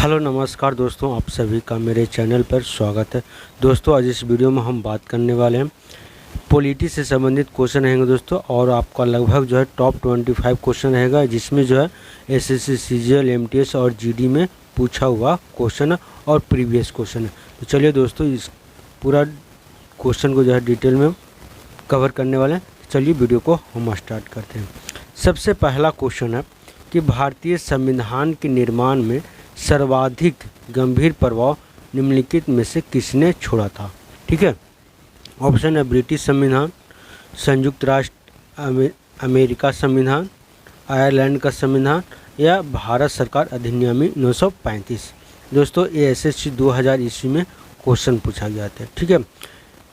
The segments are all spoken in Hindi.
हेलो नमस्कार दोस्तों, आप सभी का मेरे चैनल पर स्वागत है। दोस्तों आज इस वीडियो में हम बात करने वाले हैं पॉलिटी से संबंधित क्वेश्चन रहेंगे दोस्तों, और आपका लगभग जो है टॉप 25 क्वेश्चन रहेगा, जिसमें जो है एसएससी, सीजीएल, एमटीएस और जीडी में पूछा हुआ क्वेश्चन और प्रीवियस क्वेश्चन है। तो चलिए दोस्तों इस पूरा क्वेश्चन को जो है डिटेल में कवर करने वाले हैं। चलिए वीडियो को हम स्टार्ट करते हैं। सबसे पहला क्वेश्चन है कि भारतीय संविधान के निर्माण में सर्वाधिक गंभीर प्रभाव निम्नलिखित में से किसने छोड़ा था। ठीक है, ऑप्शन है ब्रिटिश संविधान, संयुक्त राष्ट्र अमेरिका संविधान, आयरलैंड का संविधान या भारत सरकार अधिनियम 1935। दोस्तों ये एसएससी 2000 ईस्वी में क्वेश्चन पूछा गया था। ठीक है,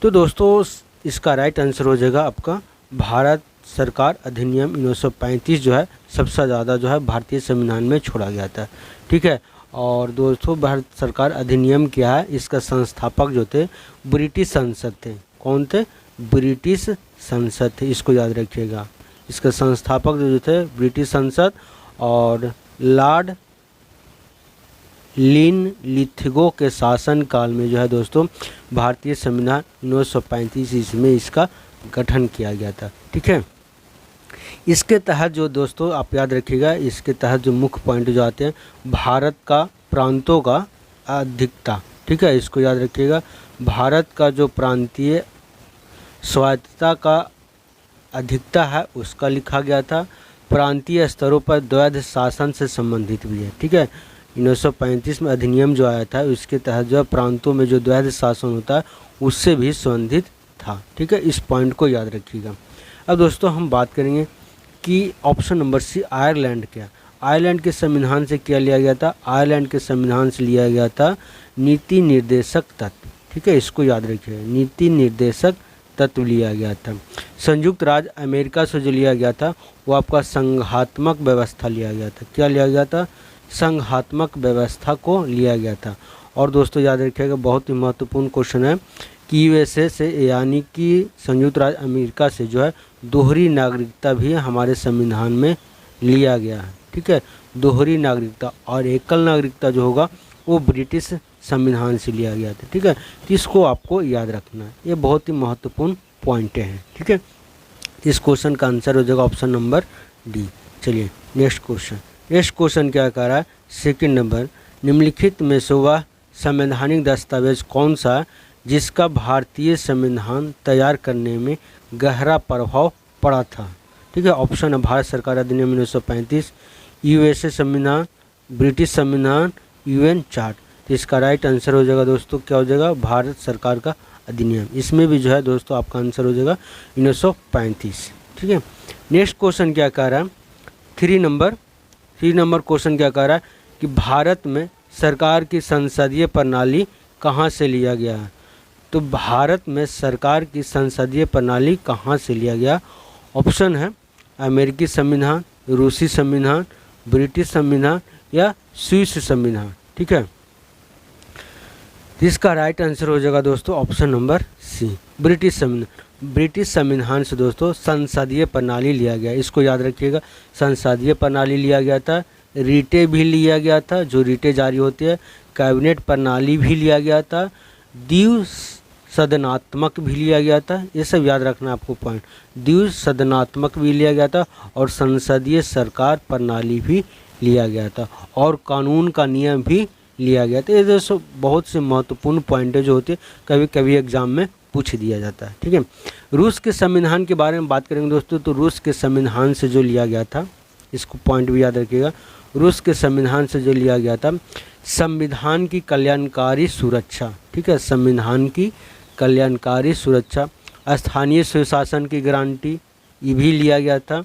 तो दोस्तों इसका राइट आंसर हो जाएगा आपका भारत सरकार अधिनियम 1935 जो है सबसे ज़्यादा जो है भारतीय संविधान में छोड़ा गया था। ठीक है, और दोस्तों भारत सरकार अधिनियम क्या है, इसका संस्थापक जो थे ब्रिटिश संसद थे। कौन थे? ब्रिटिश संसद थे, इसको याद रखिएगा। इसका संस्थापक जो थे ब्रिटिश संसद, और लॉर्ड लिनलिथगो के शासन काल में जो है दोस्तों भारतीय संविधान 1935 ईस्वी में इसका गठन किया गया था। ठीक है, इसके तहत जो दोस्तों आप याद रखिएगा, इसके तहत जो मुख्य पॉइंट जो आते हैं, भारत का प्रांतों का अधिकता। ठीक है, इसको याद रखिएगा। भारत का जो प्रांतीय स्वायत्तता का अधिकता है उसका लिखा गया था। प्रांतीय स्तरों पर द्वैध शासन से संबंधित भी है। ठीक है, 1935 में अधिनियम जो आया था उसके तहत जो प्रांतों में जो द्वैध शासन होता है उससे भी संबंधित था। ठीक है, इस पॉइंट को याद रखिएगा। अब दोस्तों हम बात करेंगे कि ऑप्शन नंबर सी आयरलैंड क्या। आयरलैंड के संविधान से क्या लिया गया था? आयरलैंड के संविधान से लिया गया था नीति निर्देशक तत्व। ठीक है, इसको याद रखिए, नीति निर्देशक तत्व लिया गया था। संयुक्त राज्य अमेरिका से जो लिया गया था वो आपका संघात्मक व्यवस्था लिया गया था। क्या लिया गया था? संघात्मक व्यवस्था को लिया गया था। और दोस्तों याद रखिएगा, बहुत ही महत्वपूर्ण क्वेश्चन है कि यूएसए से यानी कि संयुक्त राज्य अमेरिका से जो है दोहरी नागरिकता भी हमारे संविधान में लिया गया है। ठीक है, दोहरी नागरिकता और एकल नागरिकता जो होगा वो ब्रिटिश संविधान से लिया गया था। ठीक है, तो इसको आपको याद रखना है, ये बहुत ही महत्वपूर्ण पॉइंट हैं। ठीक है, इस क्वेश्चन का आंसर हो जाएगा ऑप्शन नंबर डी। चलिए नेक्स्ट क्वेश्चन। नेक्स्ट क्वेश्चन क्या कह रहा है? सेकंड नंबर, निम्नलिखित में से वह संवैधानिक दस्तावेज कौन सा जिसका भारतीय संविधान तैयार करने में गहरा प्रभाव पड़ा था? ठीक है, ऑप्शन है भारत सरकार अधिनियम 1935, यूएसए संविधान, ब्रिटिश संविधान, यूएन चार्ट। तो इसका राइट आंसर हो जाएगा दोस्तों, क्या हो जाएगा? भारत सरकार का अधिनियम। इसमें भी जो है दोस्तों आपका आंसर हो जाएगा 1935। ठीक है, नेक्स्ट क्वेश्चन क्या कह रहा है? थ्री नंबर क्वेश्चन क्या कह रहा है कि भारत में सरकार की संसदीय प्रणाली कहाँ से लिया गया है? तो भारत में सरकार की संसदीय प्रणाली कहाँ से लिया गया? ऑप्शन है अमेरिकी संविधान, रूसी संविधान, ब्रिटिश संविधान या स्विस संविधान। ठीक है, इसका राइट आंसर हो जाएगा दोस्तों ऑप्शन नंबर सी, ब्रिटिश संविधान। ब्रिटिश संविधान से दोस्तों संसदीय प्रणाली लिया गया, इसको याद रखिएगा। संसदीय प्रणाली लिया गया था, रीटें भी लिया गया था, जो रीटें जारी होती है, कैबिनेट प्रणाली भी लिया गया था, द्विसदनात्मक सदनात्मक भी लिया गया था। ये सब याद रखना आपको पॉइंट। द्विसदनात्मक भी लिया गया था और संसदीय सरकार प्रणाली भी लिया गया था, और कानून का नियम भी लिया गया था। ये दोस्तों बहुत से महत्वपूर्ण पॉइंट जो होते हैं कभी कभी एग्जाम में पूछ दिया जाता है। ठीक है, रूस के संविधान के बारे में बात करेंगे दोस्तों, तो रूस के संविधान से जो लिया गया था, इसको पॉइंट भी याद रखिएगा। रूस के संविधान से जो लिया गया था संविधान की कल्याणकारी सुरक्षा। ठीक है, संविधान की कल्याणकारी सुरक्षा, स्थानीय सुशासन की गारंटी, ये भी लिया गया था।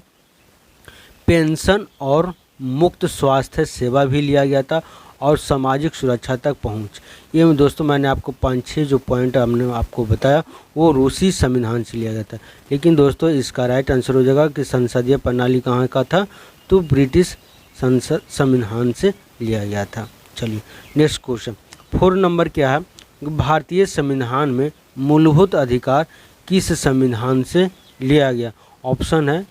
पेंशन और मुक्त स्वास्थ्य सेवा भी लिया गया था, और सामाजिक सुरक्षा तक पहुंच। ये दोस्तों मैंने आपको 5-6 जो पॉइंट हमने आपको बताया वो रूसी संविधान से लिया गया था। लेकिन दोस्तों इसका राइट आंसर हो जाएगा कि संसदीय प्रणाली कहाँ का था? तो ब्रिटिश संसद संविधान से लिया गया था। चलिए नेक्स्ट क्वेश्चन। 4 नंबर क्या है? भारतीय संविधान में मूलभूत अधिकार किस संविधान से लिया गया? ऑप्शन है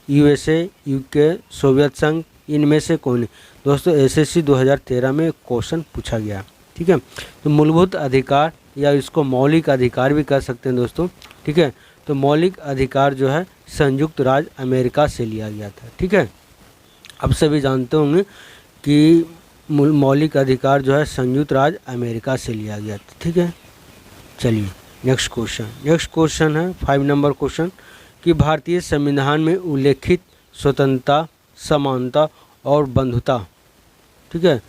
यूएसए, यूके, सोवियत संघ, इनमें से कौन है? दोस्तों एसएससी 2013 में क्वेश्चन पूछा गया। ठीक है, तो मूलभूत अधिकार या इसको मौलिक अधिकार भी कह सकते हैं दोस्तों। ठीक है, तो मौलिक अधिकार जो है संयुक्त राज्य अमेरिका से लिया गया था। ठीक है, अब सभी जानते होंगे कि मौलिक अधिकार जो है संयुक्त राज्य अमेरिका से लिया गया था। ठीक है, चलिए नेक्स्ट क्वेश्चन है 5 नंबर क्वेश्चन कि भारतीय संविधान में उल्लेखित स्वतंत्रता, समानता और बंधुता, ठीक है,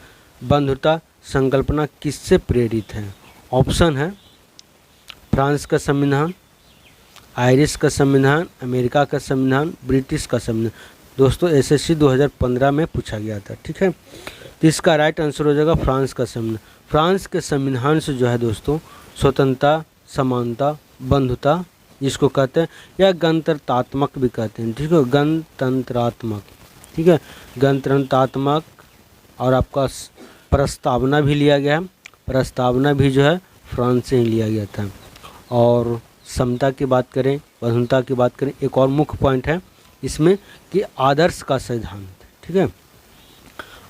बंधुता संकल्पना किससे प्रेरित है? ऑप्शन है फ्रांस का संविधान, आयरिश का संविधान, अमेरिका का संविधान, ब्रिटिश का संविधान। दोस्तों एसएससी 2015 में पूछा गया था। ठीक है, तो इसका राइट आंसर हो जाएगा फ्रांस का संविधान। फ्रांस के संविधान से जो है दोस्तों स्वतंत्रता, समानता, बंधुता जिसको कहते हैं या गणतंत्रात्मक भी कहते हैं। ठीक है, गणतंत्रात्मक, ठीक है, गणतंत्रात्मक और आपका प्रस्तावना भी लिया गया है। प्रस्तावना भी जो है फ्रांस से ही लिया गया था। और समता की बात करें, बंधुता की बात करें, एक और मुख्य पॉइंट है इसमें कि आदर्श का सिद्धांत, ठीक है,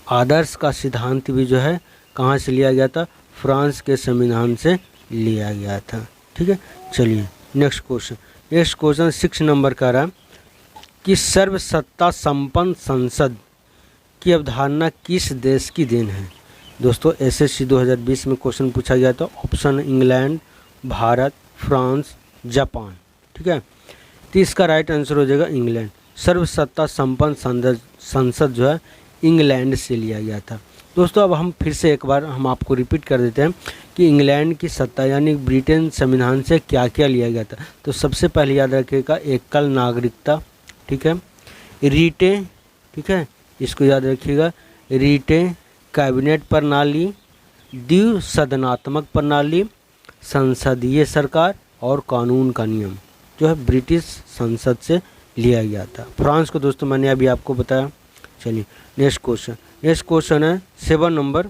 आदर्श का सिद्धांत भी जो है कहाँ से लिया गया था? फ्रांस के संविधान से लिया गया था। ठीक है, चलिए नेक्स्ट क्वेश्चन 6 नंबर का रहा कि सर्वसत्ता संपन्न संसद की अवधारणा किस देश की देन है? दोस्तों एसएससी 2020 में क्वेश्चन पूछा गया था। Option England, Bharat, France, Japan. ठीक है, तो इसका राइट आंसर हो जाएगा इंग्लैंड। सर्वसत्ता संपन्न संसद जो है इंग्लैंड से लिया गया था। दोस्तों अब हम फिर से एक बार हम आपको रिपीट कर देते हैं कि इंग्लैंड की सत्ता यानी ब्रिटेन संविधान से क्या क्या लिया गया था। तो सबसे पहले याद रखिएगा एकल नागरिकता, ठीक है, रीटे, ठीक है, इसको याद रखिएगा, रीटे, कैबिनेट प्रणाली, द्विसदनात्मक प्रणाली, संसदीय सरकार और कानून का नियम जो है ब्रिटिश संसद से लिया गया था। फ्रांस को दोस्तों मैंने अभी आपको बताया। चलिए नेक्स्ट क्वेश्चन है 7 नंबर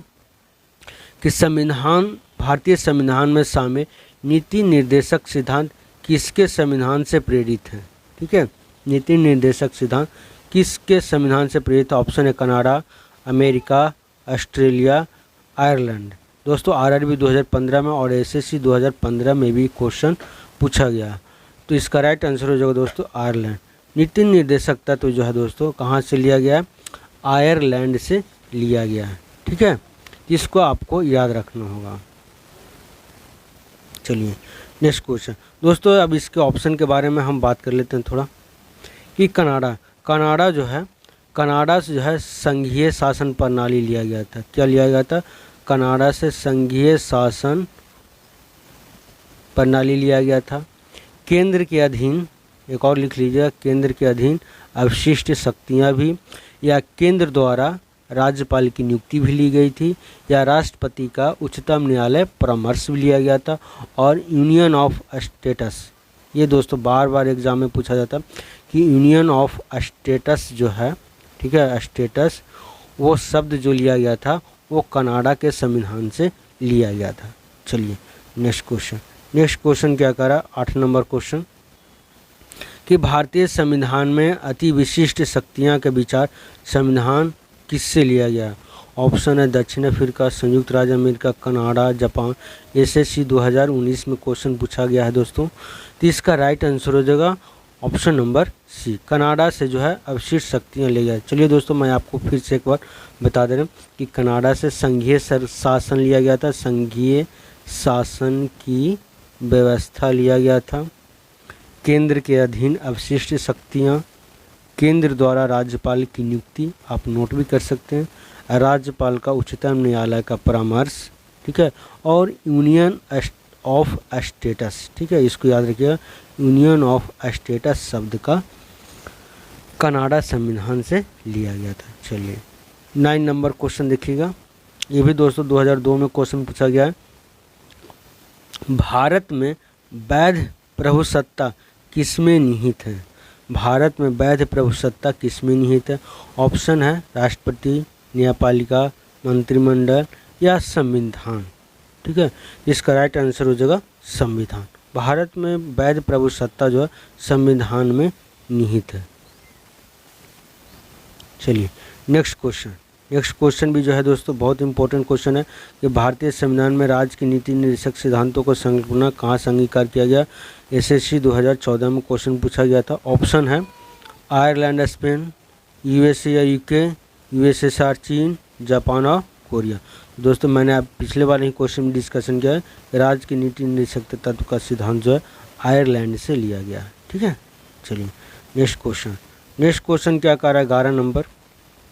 कि संविधान, भारतीय संविधान में शामिल नीति निर्देशक सिद्धांत किसके संविधान से प्रेरित है? ठीक है, नीति निर्देशक सिद्धांत किसके संविधान से प्रेरित है? ऑप्शन है कनाडा, अमेरिका, ऑस्ट्रेलिया, आयरलैंड। दोस्तों आरआरबी 2015 में और एसएससी 2015 में भी क्वेश्चन पूछा गया, तो इसका राइट आंसर हो जाएगा दोस्तों आयरलैंड। नीति निर्देशक तत्व जो है दोस्तों कहाँ से लिया गया है? आयरलैंड से लिया गया है। ठीक है, इसको आपको याद रखना होगा। चलिए नेक्स्ट क्वेश्चन दोस्तों, अब इसके ऑप्शन के बारे में हम बात कर लेते हैं थोड़ा कि कनाडा जो है, कनाडा से जो है संघीय शासन प्रणाली लिया गया था। क्या लिया गया था? कनाडा से संघीय शासन प्रणाली लिया गया था। केंद्र के अधीन, एक और लिख लीजिएगा, केंद्र के अधीन अवशिष्ट शक्तियां भी या केंद्र द्वारा राज्यपाल की नियुक्ति भी ली गई थी या राष्ट्रपति का उच्चतम न्यायालय परामर्श भी लिया गया था। और यूनियन ऑफ स्टेटस, ये दोस्तों बार बार एग्जाम में पूछा जाता कि यूनियन ऑफ स्टेटस जो है, ठीक है, स्टेटस, वो शब्द जो लिया गया था वो कनाडा के संविधान से लिया गया था। चलिए नेक्स्ट क्वेश्चन क्या करा? 8 नंबर क्वेश्चन कि भारतीय संविधान में अति विशिष्ट शक्तियां के विचार संविधान किससे लिया गया? ऑप्शन है दक्षिण अफ्रीका, संयुक्त राज्य अमेरिका, कनाडा, जापान। एसएससी 2019 में क्वेश्चन पूछा गया है दोस्तों, तो इसका राइट आंसर हो जाएगा ऑप्शन नंबर सी, कनाडा से जो है अवशिष्ट शक्तियाँ ले गया। चलिए दोस्तों मैं आपको फिर से एक बार बता दे रहा हूँ कि कनाडा से संघीय शासन लिया गया था, संघीय शासन की व्यवस्था लिया गया था। केंद्र के अधीन अवशिष्ट शक्तियाँ, केंद्र द्वारा राज्यपाल की नियुक्ति, आप नोट भी कर सकते हैं, राज्यपाल का उच्चतम न्यायालय का परामर्श, ठीक है, और यूनियन ऑफ स्टेटस, ठीक है, इसको याद रखिएगा, यूनियन ऑफ स्टेटस शब्द का कनाडा संविधान से लिया गया था। चलिए 9 नंबर क्वेश्चन देखिएगा, ये भी दोस्तों 2002 में क्वेश्चन पूछा गया है। भारत में वैध प्रभुसत्ता किसमें निहित है? भारत में वैध प्रभुसत्ता किसमें निहित है? ऑप्शन है राष्ट्रपति, न्यायपालिका, मंत्रिमंडल या संविधान। ठीक है, इसका राइट आंसर हो जाएगा संविधान। भारत में वैध प्रभुसत्ता जो है संविधान में निहित है। चलिए नेक्स्ट नेक्स्ट क्वेश्चन भी जो है दोस्तों बहुत इंपॉर्टेंट क्वेश्चन है कि भारतीय संविधान में राज्य की नीति निर्देशक सिद्धांतों को संकल्पना कहाँ से अंगीकार किया गया। एसएससी 2014 में क्वेश्चन पूछा गया था। ऑप्शन है आयरलैंड, स्पेन, यूएसए या यूके, यूएसएसआर, चीन, जापान और कोरिया। दोस्तों मैंने आप पिछले बार ही क्वेश्चन में डिस्कशन किया है, राज्य की नीति निर्देशक तत्व का सिद्धांत जो है आयरलैंड से लिया गया है। ठीक है, चलिए नेक्स्ट क्वेश्चन क्या कह रहा है 11 नंबर।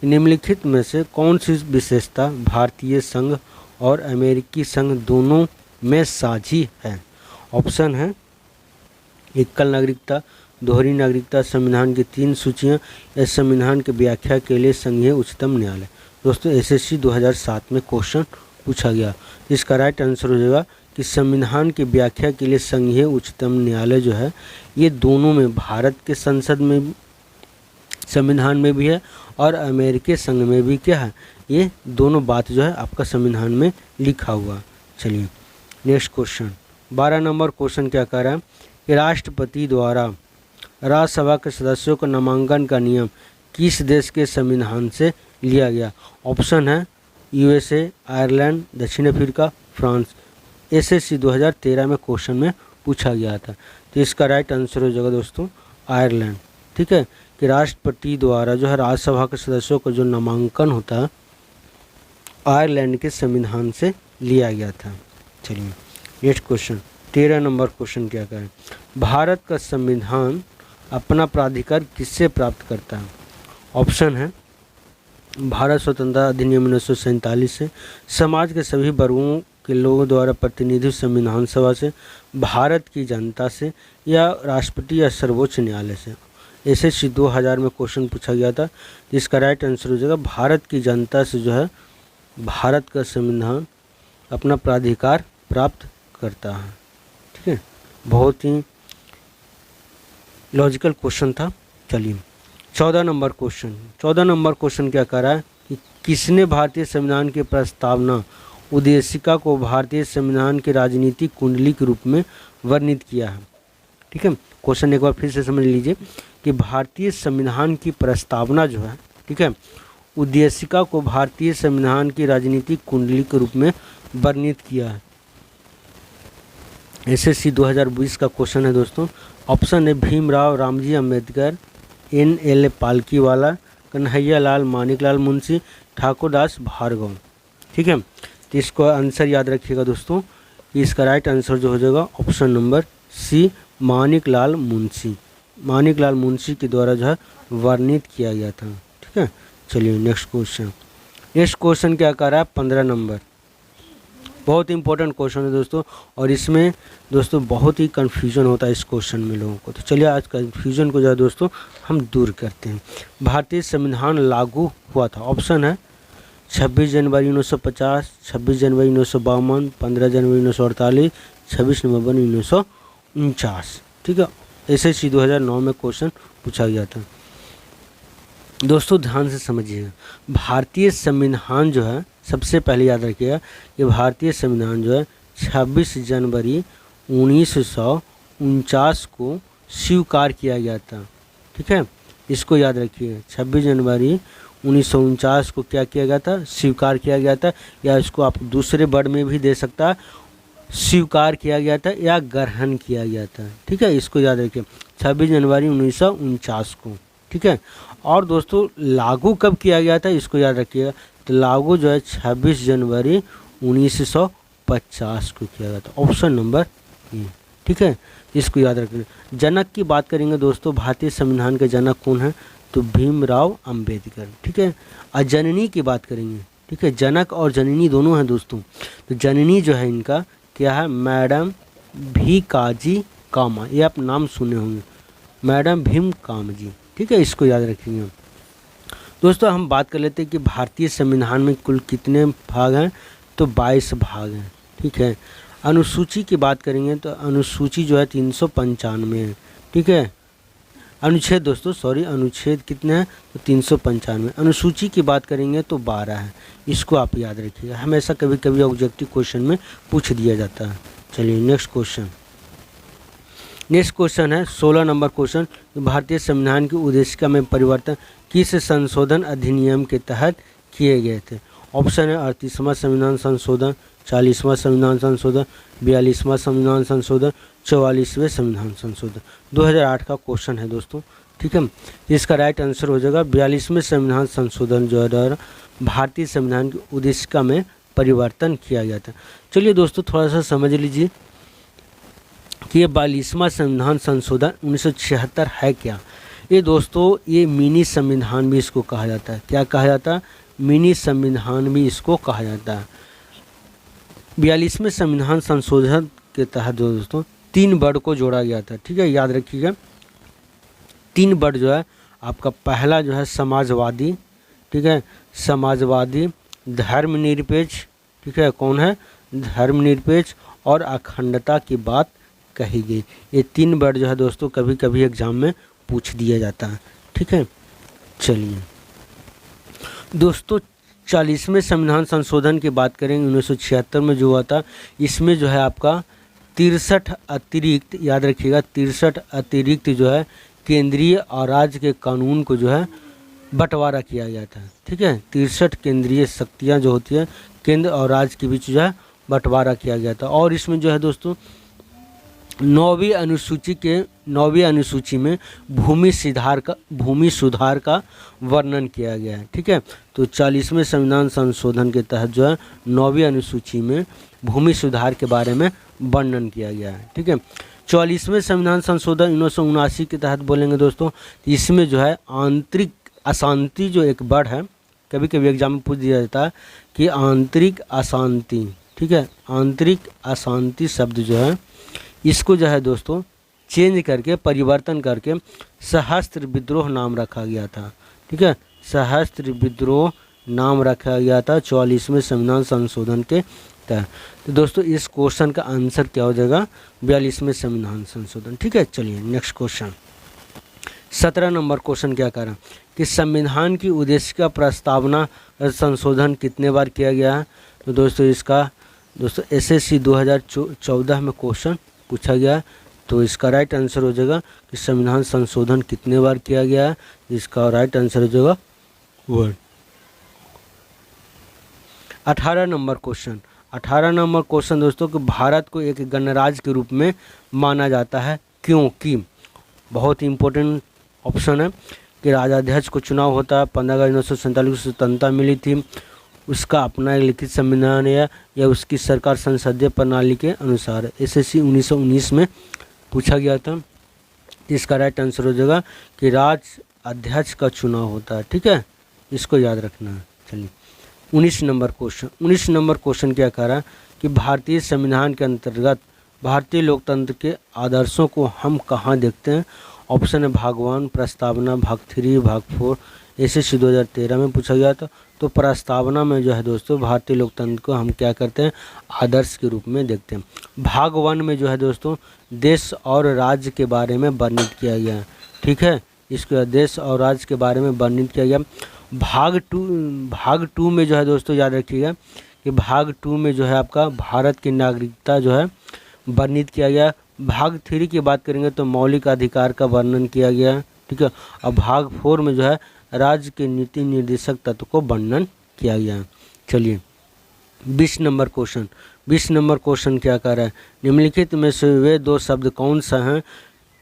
निम्नलिखित में से कौन सी विशेषता भारतीय संघ और अमेरिकी संघ दोनों में साझी है। ऑप्शन है एकल नागरिकता, दोहरी नागरिकता, संविधान की 3 सूचियाँ या संविधान की व्याख्या के लिए संघीय उच्चतम न्यायालय। दोस्तों एसएससी 2007 में क्वेश्चन पूछा गया, इसका राइट आंसर हो जाएगा कि संविधान की व्याख्या के लिए संघीय उच्चतम न्यायालय जो है ये दोनों में, भारत के संसद में संविधान में भी है और अमेरिकी संघ में भी क्या है, ये दोनों बात जो है आपका संविधान में लिखा हुआ। चलिए नेक्स्ट क्वेश्चन 12 नंबर क्वेश्चन क्या कह रहा है कि राष्ट्रपति द्वारा राज्यसभा के सदस्यों का नामांकन का नियम किस देश के संविधान से लिया गया। ऑप्शन है यूएसए, आयरलैंड, दक्षिण अफ्रीका, फ्रांस। एसएससी 2013 में क्वेश्चन में पूछा गया था, तो इसका राइट आंसर हो जाएगा दोस्तों आयरलैंड। ठीक है, कि राष्ट्रपति द्वारा जो है राज्यसभा के सदस्यों का जो नामांकन होता है आयरलैंड के संविधान से लिया गया था। चलिए नेक्स्ट क्वेश्चन 13 नंबर क्वेश्चन क्या करें, भारत का संविधान अपना प्राधिकार किससे प्राप्त करता है। ऑप्शन है भारत स्वतंत्रता अधिनियम 1947 से, समाज के सभी वर्गों के लोगों द्वारा प्रतिनिधि संविधान सभा से, भारत की जनता से, या राष्ट्रपति या सर्वोच्च न्यायालय से। एसएससी 2000 में क्वेश्चन पूछा गया था, जिसका राइट आंसर हो जाएगा भारत की जनता से जो है भारत का संविधान अपना प्राधिकार प्राप्त करता है। ठीक है, बहुत ही लॉजिकल क्वेश्चन था। चलिए 14 नंबर क्वेश्चन क्या कह रहा है कि किसने भारतीय संविधान की प्रस्तावना उद्देशिका को भारतीय संविधान के राजनीतिक कुंडली के रूप में वर्णित किया है। ठीक है, क्वेश्चन एक बार फिर से समझ लीजिए कि भारतीय संविधान की प्रस्तावना जो है, ठीक है, उद्देशिका को भारतीय संविधान की राजनीतिक कुंडली के रूप में वर्णित किया है। एसएससी 2020 का क्वेश्चन है दोस्तों। ऑप्शन है भीमराव रामजी अम्बेडकर, NL पालकीवाला, कन्हैया लाल मानिकलाल मुंशी, ठाकुरदास भार्गव। ठीक है, तो इसको आंसर याद रखिएगा दोस्तों कि इसका राइट आंसर जो हो जाएगा option number C, Maniklal Munshi के द्वारा जो है वर्णित किया गया था। ठीक है, चलिए नेक्स्ट क्वेश्चन क्या कर रहा है 15 नंबर। बहुत इंपॉर्टेंट क्वेश्चन है दोस्तों, और इसमें दोस्तों बहुत ही कन्फ्यूजन होता है इस क्वेश्चन में लोगों को। तो चलिए आज कन्फ्यूजन को जो है दोस्तों हम दूर करते हैं। भारतीय संविधान लागू हुआ था। ऑप्शन है 26 जनवरी 1950, 26 जनवरी 1952, 15 जनवरी 1948, 26 नवंबर 1949। ठीक है, एसएससी 2009 में क्वेश्चन पूछा गया था। दोस्तों ध्यान से समझिएगा, भारतीय संविधान जो है सबसे पहले याद रखिएगा कि भारतीय संविधान जो है 26 जनवरी 1949 को स्वीकार किया गया था। ठीक है, इसको याद रखिए, 26 जनवरी 1949 को क्या किया गया था, स्वीकार किया गया था, या इसको आप दूसरे वर्ड में भी दे सकता है, स्वीकार किया गया था या ग्रहण किया गया था। ठीक है, इसको याद रखिए 26 जनवरी 1949 को। ठीक है, और दोस्तों लागू कब किया गया था इसको याद रखिएगा, तो लागू जो है 26 जनवरी 1950 को किया गया था। Option number A. ठीक है, इसको याद रखिए। जनक की बात करेंगे दोस्तों, भारतीय संविधान के जनक कौन है, तो भीमराव अंबेडकर। ठीक है, और जननी की बात करेंगे, ठीक है, जनक और जननी दोनों हैं दोस्तों। तो जननी जो है इनका क्या है, मैडम भी काजी कामा, ये आप नाम सुने होंगे, मैडम भीम काम जी। ठीक है, इसको याद रखेंगे दोस्तों। हम बात कर लेते हैं कि भारतीय संविधान में कुल कितने भाग हैं, तो 22 भाग हैं। ठीक है, अनुसूची की बात करेंगे तो अनुसूची जो है 395 है। ठीक है, अनुच्छेद दोस्तों अनुच्छेद कितने हैं, तो 395। अनुसूची की बात करेंगे तो 12 है। इसको आप याद रखिएगा, हमेशा कभी कभी ऑब्जेक्टिव क्वेश्चन में पूछ दिया जाता है। चलिए नेक्स्ट क्वेश्चन है 16 नंबर क्वेश्चन। भारतीय संविधान की उद्देशिका में परिवर्तन किस संशोधन अधिनियम के तहत किए गए थे? ऑप्शन है 38वां संविधान संशोधन, 40वां संविधान संशोधन, 42वां संविधान संशोधन, 44वें संविधान संशोधन। 2008 का क्वेश्चन है दोस्तों, ठीक है। इसका राइट आंसर हो जाएगा 42वें संविधान संशोधन जो है भारतीय संविधान की उद्देशिका में परिवर्तन किया गया था। चलिए दोस्तों थोड़ा सा समझ लीजिए कि ये 42वां संविधान संशोधन 1976 है क्या। ये दोस्तों ये मिनी संविधान भी इसको कहा जाता है। क्या कहा जाता है? मिनी संविधान भी इसको कहा जाता है। 42वें संविधान संशोधन के तहत जो दोस्तों 3 वर्ड को जोड़ा गया था, ठीक है, याद रखिएगा। 3 वर्ड जो है आपका पहला जो है समाजवादी, ठीक है, समाजवादी, धर्मनिरपेक्ष, ठीक है, कौन है? धर्मनिरपेक्ष और अखंडता की बात कही गई। ये 3 वर्ड जो है दोस्तों कभी कभी एग्जाम में पूछ दिया जाता है, ठीक है। चलिए दोस्तों 40वें संविधान संशोधन की बात करेंगे 1976 में जो हुआ था। इसमें जो है आपका 63 अतिरिक्त, याद रखिएगा 63 अतिरिक्त जो है केंद्रीय और राज्य के कानून को जो है बंटवारा किया गया था, ठीक है। 63 केंद्रीय शक्तियाँ जो होती है केंद्र और राज्य के बीच जो है बंटवारा किया गया था। और इसमें जो है दोस्तों 9वीं अनुसूची में भूमि सुधार का वर्णन किया गया है, ठीक है। तो 40वें संविधान संशोधन के तहत जो है 9वीं अनुसूची में भूमि सुधार के बारे में वर्णन किया गया है, ठीक है। 44वें संविधान संशोधन 1979 के तहत बोलेंगे दोस्तों, इसमें जो है आंतरिक अशांति जो एक वर्ड है, कभी कभी एग्जाम में पूछ दिया जाता है कि आंतरिक अशांति, ठीक है, आंतरिक अशांति शब्द जो है इसको जो है दोस्तों चेंज करके परिवर्तन करके सशस्त्र विद्रोह नाम रखा गया था, ठीक है। सशस्त्र विद्रोह नाम रखा गया था 44वें संविधान संशोधन के तहत। तो दोस्तों इस क्वेश्चन का आंसर क्या हो जाएगा? 42वें संविधान संशोधन, ठीक है। चलिए नेक्स्ट क्वेश्चन 17 नंबर क्वेश्चन क्या कह रहा है कि संविधान की उद्देशिका प्रस्तावना संशोधन कितने बार किया गया है? तो दोस्तों इसका SSC 2014 में क्वेश्चन पूछा गया। तो इसका राइट आंसर हो जाएगा कि संविधान संशोधन कितने बार किया गया है। इसका राइट आंसर हो जाएगा 1। 18 नंबर क्वेश्चन दोस्तों कि भारत को एक गणराज्य के रूप में माना जाता है क्योंकि, बहुत ही इंपॉर्टेंट ऑप्शन है कि राजाध्यक्ष को चुनाव होता है, 15 अगस्त 1947 को स्वतंत्रता मिली थी, उसका अपना एक लिखित संविधान है या उसकी सरकार संसदीय प्रणाली के अनुसार। SSC 1919 में पूछा गया था। इसका राइट आंसर हो जाएगा कि राज्य अध्यक्ष का चुनाव होता है, ठीक है, इसको याद रखना है। चलिए 19 नंबर क्वेश्चन क्या कह रहा है कि भारतीय संविधान के अंतर्गत भारतीय लोकतंत्र के आदर्शों को हम कहाँ देखते हैं? ऑप्शन है भाग 1, प्रस्तावना, भाग 3, भाग 4। SSC 2013 में पूछा गया था। तो प्रस्तावना में जो है दोस्तों भारतीय लोकतंत्र को हम क्या करते हैं? आदर्श के रूप में देखते हैं। भाग 1 में जो है दोस्तों देश और राज्य के बारे में वर्णित किया गया है, ठीक है, इसको देश और राज्य के बारे में वर्णित किया गया। भाग 2 में जो है दोस्तों याद रखिएगा कि भाग 2 में जो है आपका भारत की नागरिकता जो है वर्णित किया गया। भाग 3 की बात करेंगे तो मौलिक अधिकार का वर्णन किया गया, ठीक है। और भाग 4 में जो है राज्य के नीति निर्देशक तत्व को वर्णन किया गया। चलिए 20 नंबर क्वेश्चन क्या कह रहा है? निम्नलिखित में से वे 2 शब्द कौन सा हैं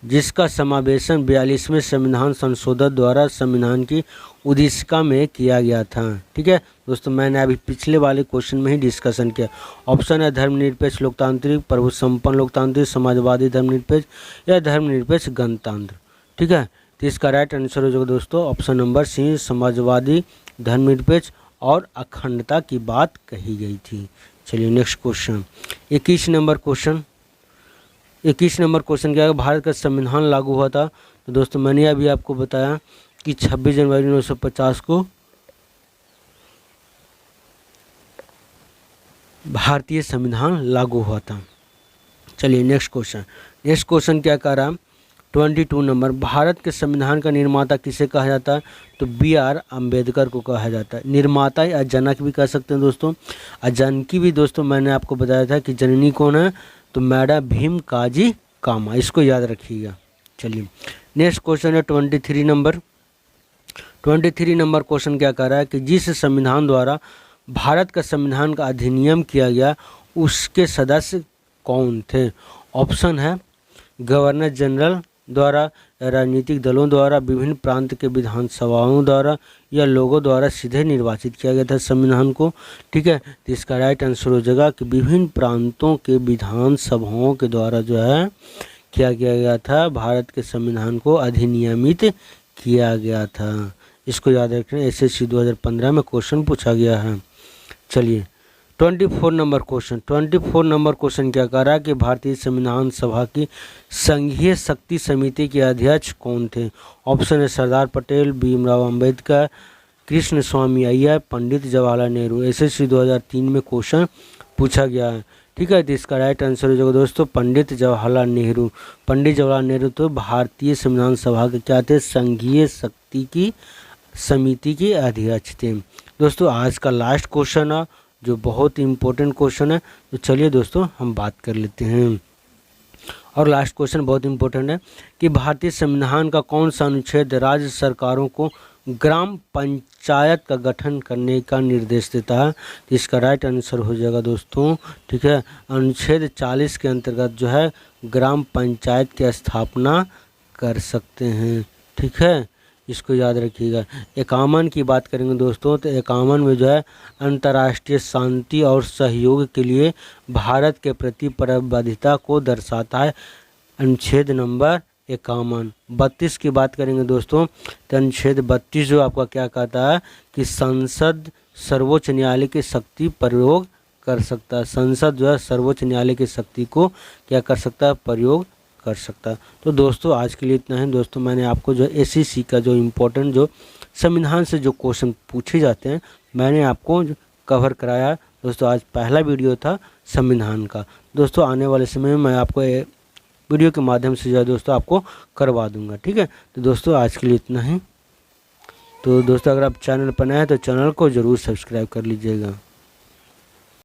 जिसका समावेशन 42वें संविधान संशोधन द्वारा संविधान की उद्देशिका में किया गया था, ठीक है दोस्तों। मैंने अभी पिछले वाले क्वेश्चन में ही डिस्कशन किया। ऑप्शन है धर्मनिरपेक्ष लोकतांत्रिक, प्रभु संपन्न लोकतांत्रिक, समाजवादी धर्मनिरपेक्ष या धर्मनिरपेक्ष गणतंत्र, ठीक है। तो इसका राइट आंसर हो जाएगा दोस्तों ऑप्शन नंबर C, समाजवादी धर्मनिरपेक्ष और अखंडता की बात कही गई थी। चलिए नेक्स्ट क्वेश्चन 21 नंबर क्वेश्चन क्या है? भारत का संविधान लागू हुआ था। तो दोस्तों मैंने अभी आपको बताया कि 26 जनवरी 1950 को भारतीय संविधान लागू हुआ था। चलिए नेक्स्ट क्वेश्चन क्या कह रहा है? 22 नंबर, भारत के संविधान का निर्माता किसे कहा जाता है? तो BR अम्बेडकर को कहा जाता है। निर्माता या जनक भी कह सकते हैं दोस्तों। जनकी भी दोस्तों मैंने आपको बताया था कि जननी कौन है? तो मैडम भीम काजी कामा, इसको याद रखिएगा। चलिए नेक्स्ट क्वेश्चन है 23 नंबर 23 नंबर क्वेश्चन क्या कह रहा है कि जिस संविधान द्वारा भारत का संविधान का अधिनियम किया गया उसके सदस्य कौन थे। ऑप्शन है गवर्नर जनरल द्वारा, राजनीतिक दलों द्वारा, विभिन्न प्रांत के विधानसभाओं द्वारा या लोगों द्वारा सीधे निर्वाचित किया गया था संविधान को। ठीक है, तो इसका राइट आंसर हो जाएगा कि विभिन्न प्रांतों के विधानसभाओं के द्वारा जो है क्या किया गया था, भारत के संविधान को अधिनियमित किया गया था। इसको याद रखना, SSC 2015 में क्वेश्चन पूछा गया है। चलिए 24 नंबर क्वेश्चन क्या कह रहा है कि भारतीय संविधान सभा की संघीय शक्ति समिति के अध्यक्ष कौन थे। ऑप्शन है सरदार पटेल, भीमराव अंबेडकर, कृष्ण स्वामी अय्यर, पंडित जवाहरलाल नेहरू। SSC 2003 में क्वेश्चन पूछा गया है। ठीक है, तो इसका राइट आंसर हो जाएगा दोस्तों पंडित जवाहरलाल नेहरू। पंडित जवाहरलाल नेहरू तो भारतीय संविधान सभा के क्या थे, संघीय शक्ति की समिति के अध्यक्ष थे। दोस्तों आज का लास्ट क्वेश्चन है जो बहुत इम्पोर्टेंट क्वेश्चन है, तो चलिए दोस्तों हम बात कर लेते हैं। और लास्ट क्वेश्चन बहुत इम्पोर्टेंट है कि भारतीय संविधान का कौन सा अनुच्छेद राज्य सरकारों को ग्राम पंचायत का गठन करने का निर्देश देता है। तो इसका राइट आंसर हो जाएगा दोस्तों, ठीक है, अनुच्छेद 40 के अंतर्गत जो है ग्राम पंचायत की स्थापना कर सकते हैं। ठीक है, इसको याद रखिएगा। 51 की बात करेंगे दोस्तों, तो 51 में जो है अंतर्राष्ट्रीय शांति और सहयोग के लिए भारत के प्रति प्रतिबद्धता को दर्शाता है, अनुच्छेद नंबर 51। 32 की बात करेंगे दोस्तों, तो अनुच्छेद 32 जो आपका क्या कहता है कि संसद सर्वोच्च न्यायालय की शक्ति प्रयोग कर सकता है। संसद जो है सर्वोच्च न्यायालय की शक्ति को क्या कर सकता है, प्रयोग कर सकता है। तो दोस्तों आज के लिए इतना है दोस्तों, मैंने आपको जो SSC का जो इम्पोर्टेंट जो संविधान से जो क्वेश्चन पूछे जाते हैं मैंने आपको कवर कराया दोस्तों। आज पहला वीडियो था संविधान का। दोस्तों आने वाले समय में मैं आपको वीडियो के माध्यम से जो है दोस्तों आपको करवा दूंगा। ठीक है, तो दोस्तों आज के लिए इतना ही। तो दोस्तों अगर आप चैनल पर नए हैं तो चैनल को ज़रूर सब्सक्राइब कर लीजिएगा।